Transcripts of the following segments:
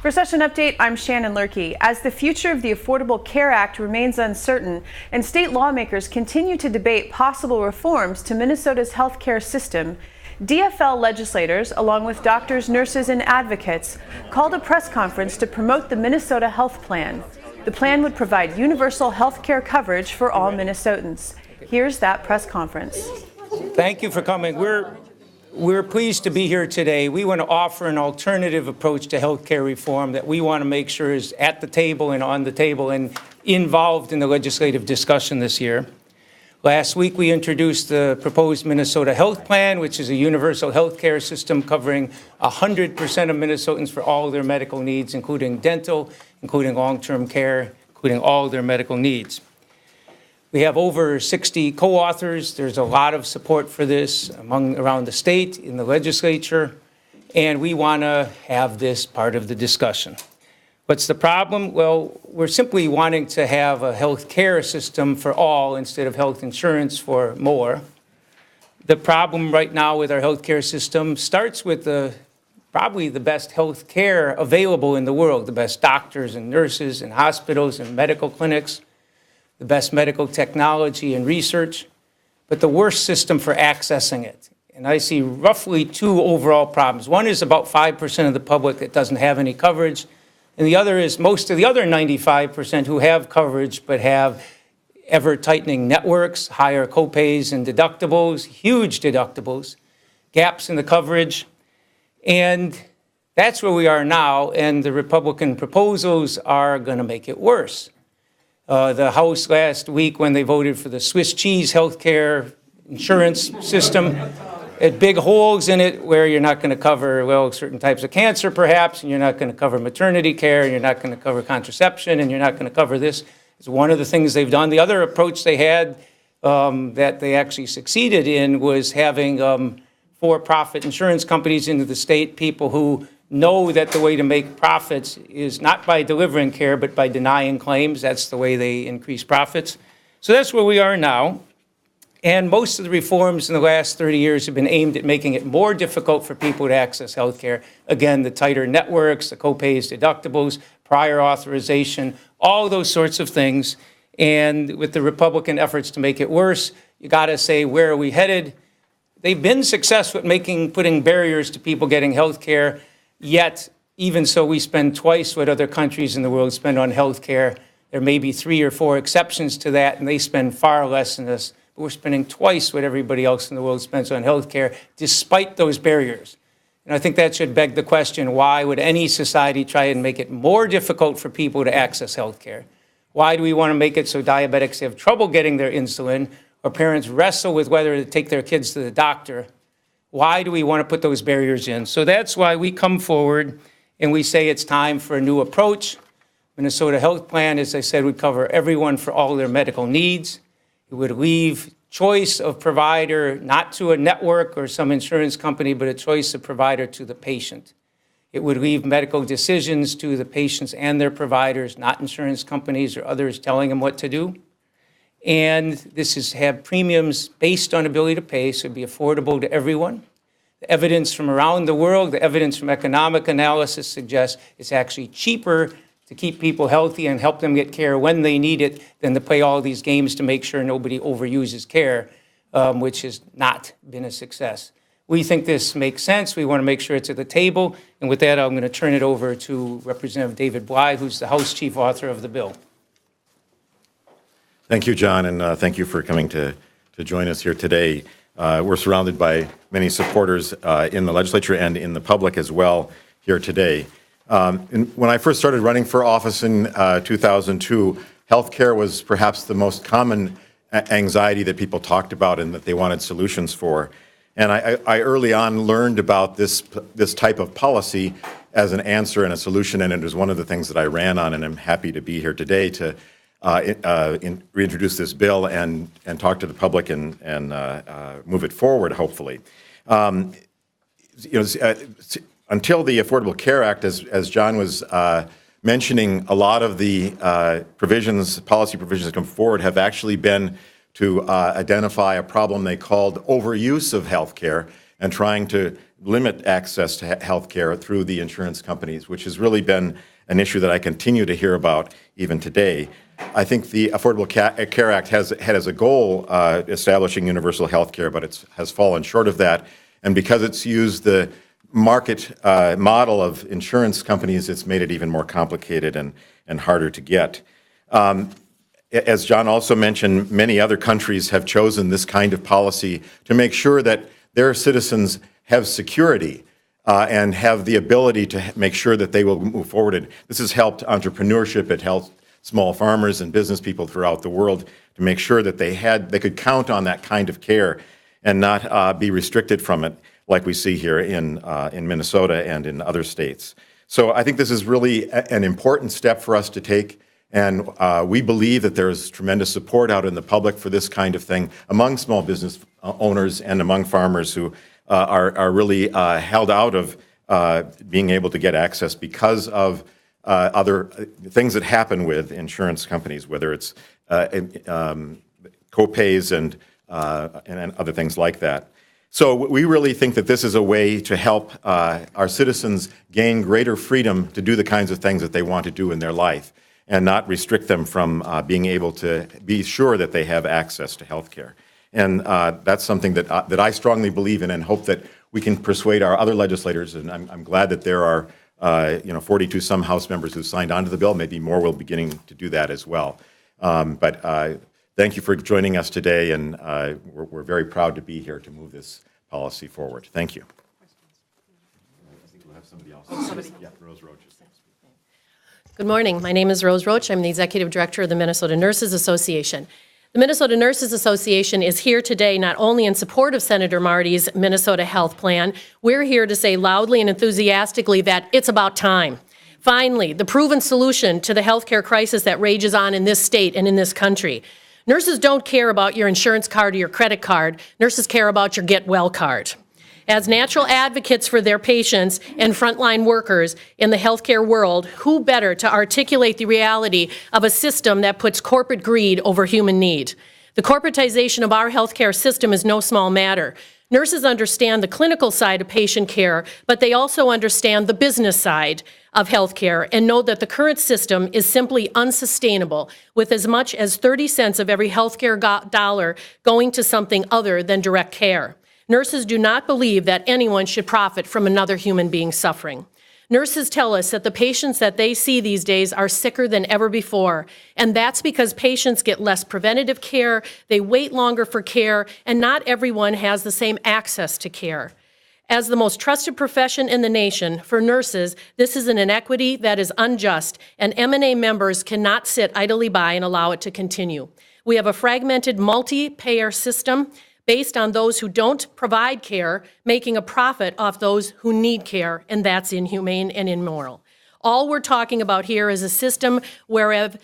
For Session Update, I'm Shannon Lurkey. As the future of the Affordable Care Act remains uncertain and state lawmakers continue to debate possible reforms to Minnesota's healthcare system, DFL legislators, along with doctors, nurses, and advocates, called a press conference to promote the Minnesota Health Plan. The plan would provide universal health care coverage for all Minnesotans. Here's that press conference. Thank you for coming. We're pleased to be here today. We want to offer an alternative approach to health care reform that we want to make sure is at the table and on the table and involved in the legislative discussion this year. Last week, we introduced the proposed Minnesota Health Plan, which is a universal health care system covering 100% of Minnesotans for all their medical needs, including dental, including long-term care, including all their medical needs. We have over 60 co-authors. There's a lot of support for this around the state, in the legislature, and we want to have this part of the discussion. What's the problem? Well, we're simply wanting to have a health care system for all instead of health insurance for more. The problem right now with our health care system starts with probably the best health care available in the world, the best doctors and nurses and hospitals and medical clinics, the best medical technology and research, but the worst system for accessing it. And I see roughly two overall problems. One is about 5% of the public that doesn't have any coverage, and the other is most of the other 95% who have coverage but have ever-tightening networks, higher copays and deductibles, huge deductibles, gaps in the coverage. And that's where we are now, and the Republican proposals are going to make it worse. The House last week, when they voted for the Swiss cheese healthcare insurance system, had big holes in it where you're not going to cover, well, certain types of cancer perhaps, and you're not going to cover maternity care, and you're not going to cover contraception, and you're not going to cover this. It's one of the things they've done. The other approach they had that they actually succeeded in was having for-profit insurance companies into the state, people who know that the way to make profits is not by delivering care, but by denying claims. That's the way they increase profits. So that's where we are now. And most of the reforms in the last 30 years have been aimed at making it more difficult for people to access health care. Again, the tighter networks, the copays, deductibles, prior authorization, all those sorts of things. And with the Republican efforts to make it worse, you got to say, where are we headed? They've been successful at putting barriers to people getting health care. Yet, even so, we spend twice what other countries in the world spend on health care. There may be 3 or 4 exceptions to that, and they spend far less than us. But we're spending twice what everybody else in the world spends on health care, despite those barriers. And I think that should beg the question, why would any society try and make it more difficult for people to access health care? Why do we want to make it so diabetics have trouble getting their insulin, or parents wrestle with whether to take their kids to the doctor? Why do we want to put those barriers in? So that's why we come forward and we say it's time for a new approach. Minnesota Health Plan, as I said, would cover everyone for all their medical needs. It would leave choice of provider not to a network or some insurance company, but a choice of provider to the patient. It would leave medical decisions to the patients and their providers, not insurance companies or others telling them what to do. And this is have premiums based on ability to pay, so it'd be affordable to everyone. The evidence from around the world, the evidence from economic analysis suggests it's actually cheaper to keep people healthy and help them get care when they need it than to play all these games to make sure nobody overuses care, which has not been a success. We think this makes sense. We want to make sure it's at the table. And with that, I'm going to turn it over to Representative David Bly, who's the House Chief Author of the bill. Thank you, John, and thank you for coming to join us here today. We're surrounded by many supporters in the legislature and in the public as well here today. When I first started running for office in 2002, healthcare was perhaps the most common anxiety that people talked about and that they wanted solutions for. And I early on learned about this type of policy as an answer and a solution, and it was one of the things that I ran on, and I'm happy to be here today to reintroduce this bill and talk to the public and move it forward, hopefully. Until the Affordable Care Act, as John was mentioning, a lot of the policy provisions that come forward have actually been to identify a problem they called overuse of health care and trying to limit access to health care through the insurance companies, which has really been an issue that I continue to hear about even today. I think the Affordable Care Act had as a goal establishing universal health care, but it has fallen short of that. And because it's used the market model of insurance companies, it's made it even more complicated and harder to get. As John also mentioned, many other countries have chosen this kind of policy to make sure that their citizens have security and have the ability to make sure that they will move forward. This has helped entrepreneurship. It helped small farmers and business people throughout the world to make sure that they could count on that kind of care and not be restricted from it, like we see here in Minnesota and in other states. So I think this is really an important step for us to take, and we believe that there's tremendous support out in the public for this kind of thing among small business owners and among farmers who are really held out of being able to get access because of other things that happen with insurance companies, whether it's co-pays and other things like that. So we really think that this is a way to help our citizens gain greater freedom to do the kinds of things that they want to do in their life and not restrict them from being able to be sure that they have access to health care. And that's something that I strongly believe in and hope that we can persuade our other legislators. And I'm glad that there are 42 some House members who signed on to the bill. Maybe more will be beginning to do that as well. But thank you for joining us today, and we're very proud to be here to move this policy forward. Thank you. I think we'll have somebody else. Yeah, Rose Roach. Good morning. My name is Rose Roach. I'm the Executive Director of the Minnesota Nurses Association. The Minnesota Nurses Association is here today not only in support of Senator Marty's Minnesota Health Plan, we're here to say loudly and enthusiastically that it's about time. Finally, the proven solution to the healthcare crisis that rages on in this state and in this country. Nurses don't care about your insurance card or your credit card. Nurses care about your Get Well card. As natural advocates for their patients and frontline workers in the healthcare world, who better to articulate the reality of a system that puts corporate greed over human need? The corporatization of our healthcare system is no small matter. Nurses understand the clinical side of patient care, but they also understand the business side of healthcare and know that the current system is simply unsustainable, with as much as 30 cents of every healthcare dollar going to something other than direct care. Nurses do not believe that anyone should profit from another human being suffering. Nurses tell us that the patients that they see these days are sicker than ever before, and that's because patients get less preventative care, they wait longer for care, and not everyone has the same access to care. As the most trusted profession in the nation, for nurses, this is an inequity that is unjust, and M&A members cannot sit idly by and allow it to continue. We have a fragmented multi-payer system based on those who don't provide care, making a profit off those who need care, and that's inhumane and immoral. All we're talking about here is a system whereas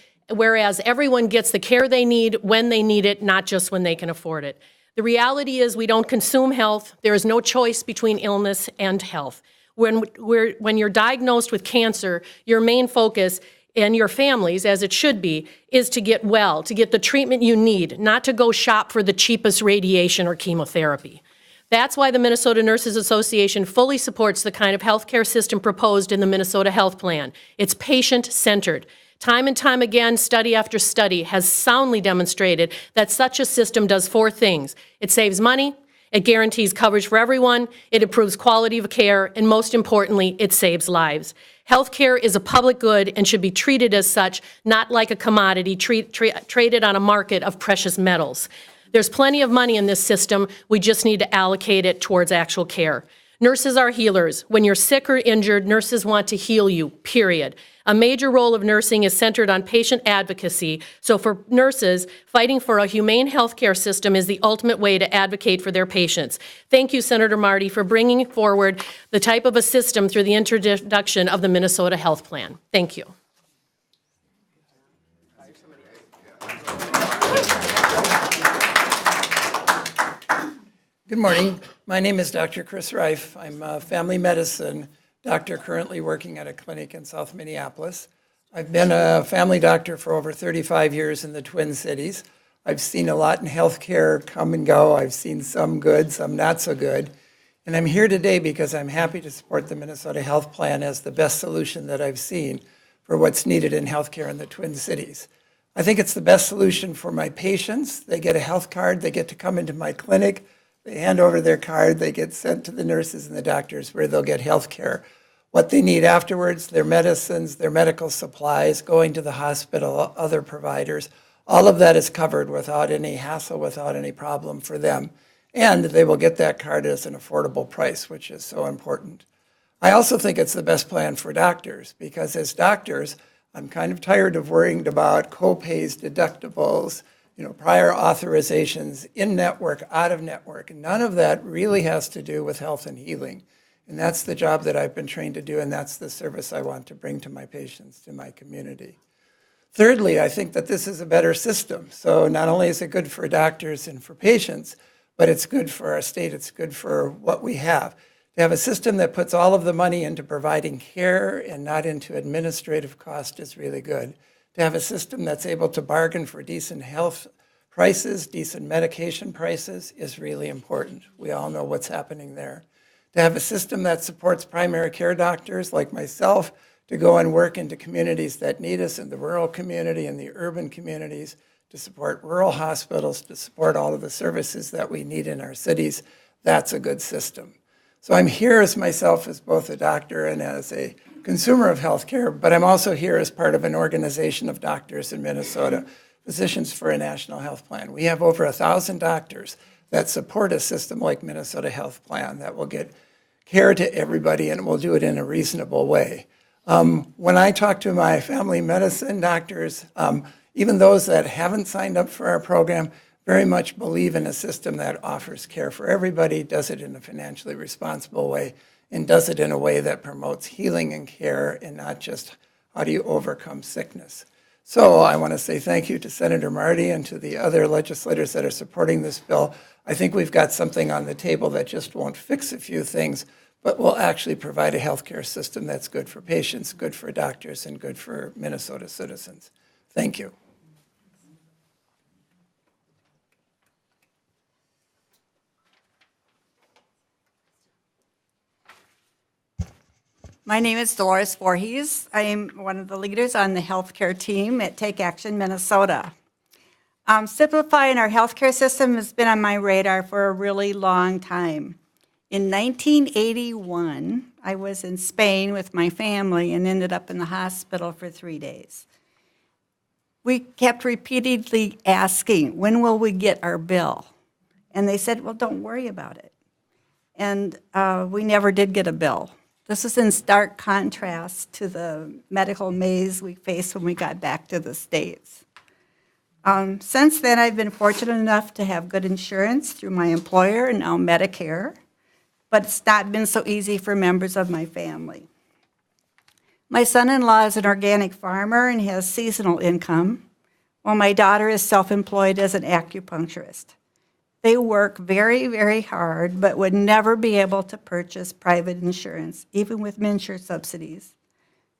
everyone gets the care they need when they need it, not just when they can afford it. The reality is we don't consume health. There is no choice between illness and health. When you're diagnosed with cancer, your main focus, and your families, as it should be, is to get well, to get the treatment you need, not to go shop for the cheapest radiation or chemotherapy. That's why the Minnesota Nurses Association fully supports the kind of healthcare system proposed in the Minnesota Health Plan. It's patient-centered. Time and time again, study after study has soundly demonstrated that such a system does four things. It saves money, it guarantees coverage for everyone, it improves quality of care, and most importantly, it saves lives. Healthcare is a public good and should be treated as such, not like a commodity traded on a market of precious metals. There's plenty of money in this system. We just need to allocate it towards actual care. Nurses are healers. When you're sick or injured, nurses want to heal you, period. A major role of nursing is centered on patient advocacy. So for nurses, fighting for a humane healthcare system is the ultimate way to advocate for their patients. Thank you, Senator Marty, for bringing forward the type of a system through the introduction of the Minnesota Health Plan. Thank you. Good morning. My name is Dr. Kris Rice. I'm a family medicine doctor currently working at a clinic in South Minneapolis. I've been a family doctor for over 35 years in the Twin Cities. I've seen a lot in healthcare come and go. I've seen some good, some not so good. And I'm here today because I'm happy to support the Minnesota Health Plan as the best solution that I've seen for what's needed in healthcare in the Twin Cities. I think it's the best solution for my patients. They get a health card, they get to come into my clinic, they hand over their card, they get sent to the nurses and the doctors where they'll get health care. What they need afterwards, their medicines, their medical supplies, going to the hospital, other providers, all of that is covered without any hassle, without any problem for them. And they will get that card at an affordable price, which is so important. I also think it's the best plan for doctors because as doctors, I'm kind of tired of worrying about co-pays, deductibles, prior authorizations, in-network, out-of-network. None of that really has to do with health and healing. And that's the job that I've been trained to do, and that's the service I want to bring to my patients, to my community. Thirdly, I think that this is a better system. So not only is it good for doctors and for patients, but it's good for our state, it's good for what we have. To have a system that puts all of the money into providing care and not into administrative cost is really good. To have a system that's able to bargain for decent health prices, decent medication prices is really important. We all know what's happening there. To have a system that supports primary care doctors like myself to go and work into communities that need us in the rural community and the urban communities, to support rural hospitals, to support all of the services that we need in our cities, that's a good system. So I'm here as myself as both a doctor and as a consumer of healthcare, but I'm also here as part of an organization of doctors in Minnesota, Physicians for a National Health Plan. We have over 1,000 doctors that support a system like Minnesota Health Plan that will get care to everybody and will do it in a reasonable way. When I talk to my family medicine doctors, even those that haven't signed up for our program very much believe in a system that offers care for everybody, does it in a financially responsible way, and does it in a way that promotes healing and care and not just how do you overcome sickness. So I want to say thank you to Senator Marty and to the other legislators that are supporting this bill. I think we've got something on the table that just won't fix a few things, but will actually provide a healthcare system that's good for patients, good for doctors, and good for Minnesota citizens. Thank you. My name is Dolores Voorhees. I am one of the leaders on the healthcare team at Take Action Minnesota. Simplifying our healthcare system has been on my radar for a really long time. In 1981, I was in Spain with my family and ended up in the hospital for 3 days. We kept repeatedly asking, when will we get our bill? And they said, well, don't worry about it. And we never did get a bill. This is in stark contrast to the medical maze we faced when we got back to the States. Since then, I've been fortunate enough to have good insurance through my employer and now Medicare, but it's not been so easy for members of my family. My son-in-law is an organic farmer and has seasonal income, while my daughter is self-employed as an acupuncturist. They work very, very hard, but would never be able to purchase private insurance, even with MNsure subsidies.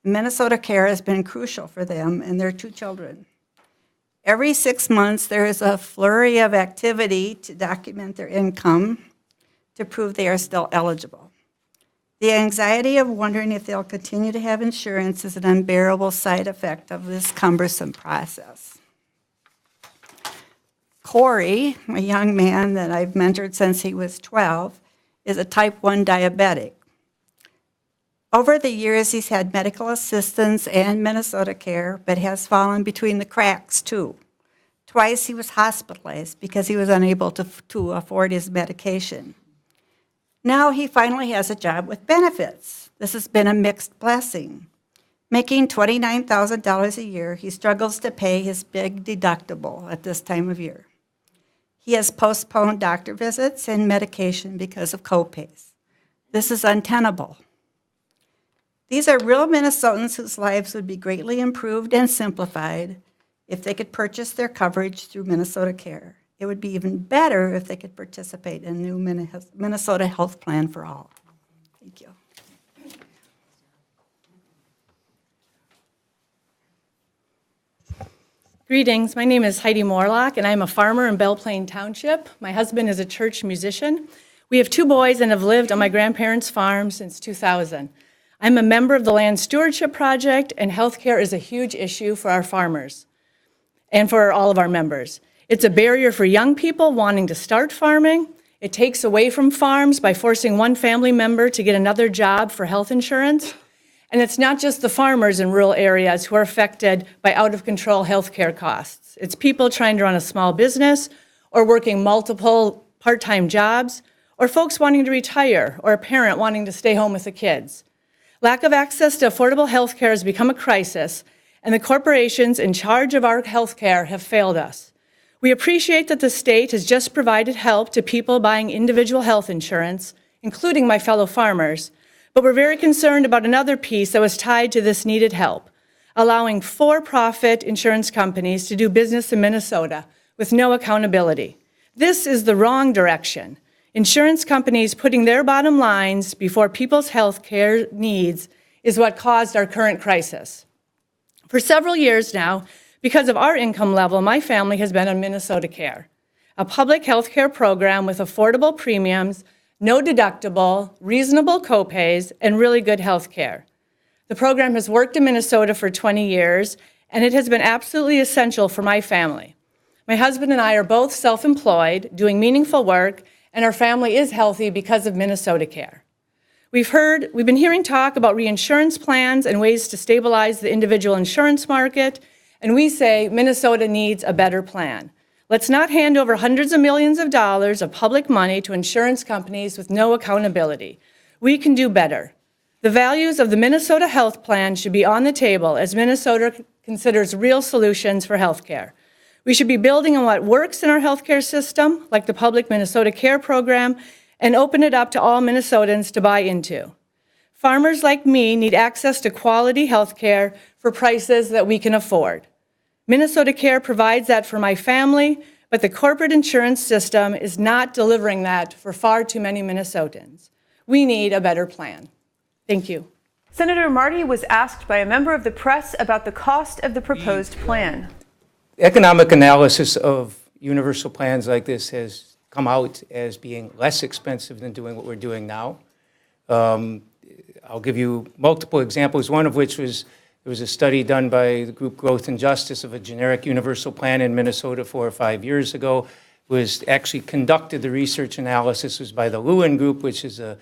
Minnesota Care has been crucial for them and their 2 children. Every 6 months, there is a flurry of activity to document their income to prove they are still eligible. The anxiety of wondering if they'll continue to have insurance is an unbearable side effect of this cumbersome process. Corey, a young man that I've mentored since he was 12, is a type 1 diabetic. Over the years, he's had medical assistance and Minnesota Care, but has fallen between the cracks, too. Twice he was hospitalized because he was unable to afford his medication. Now he finally has a job with benefits. This has been a mixed blessing. Making $29,000 a year, he struggles to pay his big deductible at this time of year. He has postponed doctor visits and medication because of copays. This is untenable. These are real Minnesotans whose lives would be greatly improved and simplified if they could purchase their coverage through Minnesota Care. It would be even better if they could participate in a new Minnesota Health Plan for all. Thank you. Greetings, my name is Heidi Morlock, and I'm a farmer in Belle Plaine Township. My husband is a church musician. We have 2 boys and have lived on my grandparents' farm since 2000. I'm a member of the Land Stewardship Project, and healthcare is a huge issue for our farmers and for all of our members. It's a barrier for young people wanting to start farming. It takes away from farms by forcing one family member to get another job for health insurance. And it's not just the farmers in rural areas who are affected by out-of-control healthcare costs. It's people trying to run a small business or working multiple part-time jobs, or folks wanting to retire, or a parent wanting to stay home with the kids. Lack of access to affordable health care has become a crisis, and the corporations in charge of our health care have failed us. We appreciate that the state has just provided help to people buying individual health insurance, including my fellow farmers, but we're very concerned about another piece that was tied to this needed help, allowing for-profit insurance companies to do business in Minnesota with no accountability. This is the wrong direction. Insurance companies putting their bottom lines before people's health care needs is what caused our current crisis. For several years now, because of our income level, my family has been on Minnesota Care, a public health care program with affordable premiums, no deductible, reasonable copays, and really good health care. The program has worked in Minnesota for 20 years, and it has been absolutely essential for my family. My husband and I are both self-employed, doing meaningful work, and our family is healthy because of Minnesota Care. We've been hearing talk about reinsurance plans and ways to stabilize the individual insurance market, and we say Minnesota needs a better plan. Let's not hand over hundreds of millions of dollars of public money to insurance companies with no accountability. We can do better. The values of the Minnesota Health Plan should be on the table as Minnesota considers real solutions for health care. We should be building on what works in our healthcare system, like the public Minnesota Care program, and open it up to all Minnesotans to buy into. Farmers like me need access to quality health care for prices that we can afford. Minnesota Care provides that for my family, but the corporate insurance system is not delivering that for far too many Minnesotans. We need a better plan. Thank you. Senator Marty was asked by a member of the press about the cost of the proposed plan. Economic analysis of universal plans like this has come out as being less expensive than doing what we're doing now. I'll give you multiple examples, one of which was there was a study done by the group Growth and Justice of a generic universal plan in Minnesota 4 or 5 years ago. Was actually conducted, the research analysis was by the Lewin Group, which is a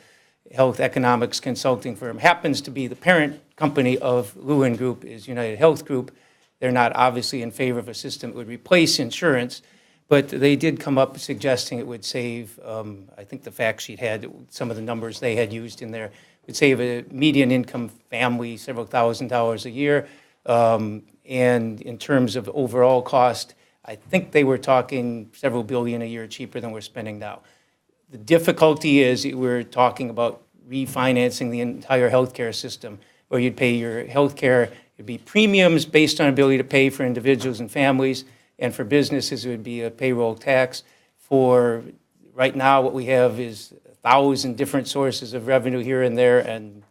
health economics consulting firm. Happens to be the parent company of Lewin Group is United Health Group. They're not obviously in favor of a system that would replace insurance, but they did come up suggesting it would save, I think the fact sheet had some of the numbers they had used in there, would save a median income family several $1,000s a year. And in terms of overall cost, I think they were talking several billion a year cheaper than we're spending now. The difficulty is we're talking about refinancing the entire healthcare system, where you'd pay your healthcare, it'd be premiums based on ability to pay for individuals and families, and for businesses it would be a payroll tax. For right now, what we have is 1,000 different sources of revenue here and there, and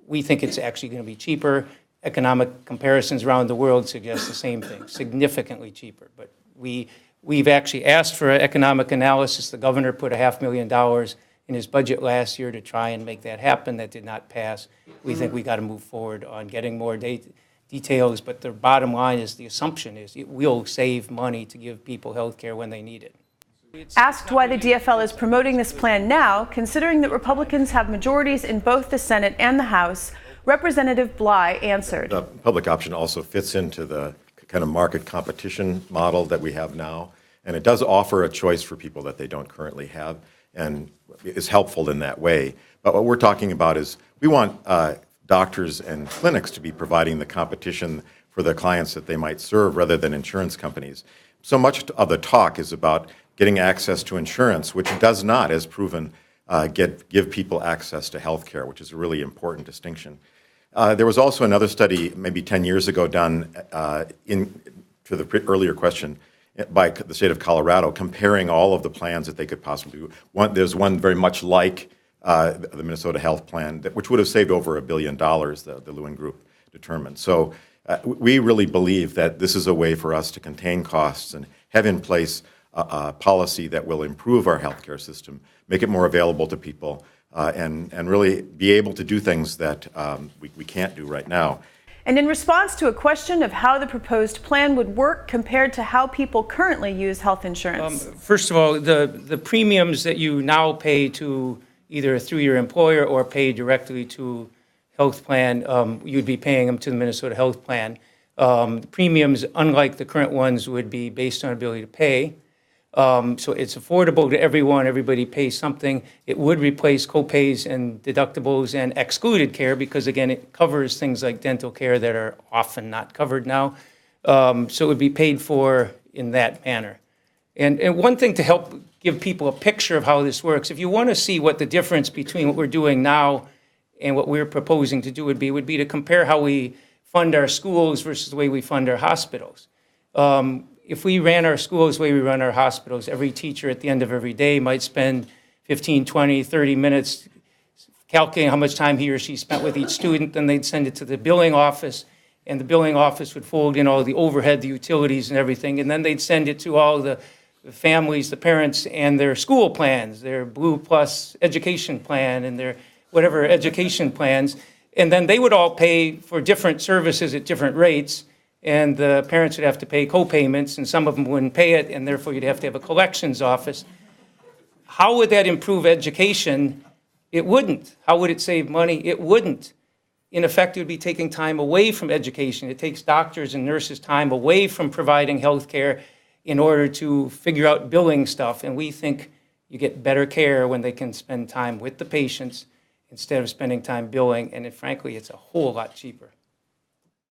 we think it's actually going to be cheaper. Economic comparisons around the world suggest the same thing, significantly cheaper. But we've actually asked for economic analysis. The governor put $500,000 in his budget last year to try and make that happen. That did not pass. We think we got to move forward on getting more details, but the bottom line is the assumption is it will save money to give people health care when they need it. Asked why the DFL is promoting this plan now, considering that Republicans have majorities in both the Senate and the House, Representative Bly answered. The public option also fits into the kind of market competition model that we have now, and it does offer a choice for people that they don't currently have, and is helpful in that way. But what we're talking about is we want doctors and clinics to be providing the competition for the clients that they might serve rather than insurance companies. So much of the talk is about getting access to insurance, which does not, as proven, give people access to health care, which is a really important distinction. There was also another study maybe 10 years ago done to the earlier question by the state of Colorado, comparing all of the plans that they could possibly do. There's one very much like the Minnesota Health Plan, which would have saved over $1 billion, the Lewin Group determined. So we really believe that this is a way for us to contain costs and have in place policy that will improve our healthcare system, make it more available to people, and really be able to do things that we can't do right now. And in response to a question of how the proposed plan would work compared to how people currently use health insurance. First of all, the premiums that you now pay to either through your employer or pay directly to health plan, you'd be paying them to the Minnesota Health Plan. The premiums, unlike the current ones, would be based on ability to pay. So it's affordable to everyone. Everybody pays something. It would replace copays and deductibles and excluded care because, again, it covers things like dental care that are often not covered now. So it would be paid for in that manner. And one thing to help give people a picture of how this works, if you want to see what the difference between what we're doing now and what we're proposing to do would be to compare how we fund our schools versus the way we fund our hospitals. If we ran our schools the way we run our hospitals, every teacher at the end of every day might spend 15, 20, 30 minutes calculating how much time he or she spent with each student, then they'd send it to the billing office, and the billing office would fold in all the overhead, the utilities and everything, and then they'd send it to all the families, the parents, and their school plans, their Blue Plus education plan and their whatever education plans, and then they would all pay for different services at different rates, and the parents would have to pay co-payments, and some of them wouldn't pay it, and therefore you'd have to have a collections office. How would that improve education? It wouldn't. How would it save money? It wouldn't. In effect, it would be taking time away from education. It takes doctors and nurses time away from providing health care in order to figure out billing stuff, and we think you get better care when they can spend time with the patients instead of spending time billing, and frankly, it's a whole lot cheaper.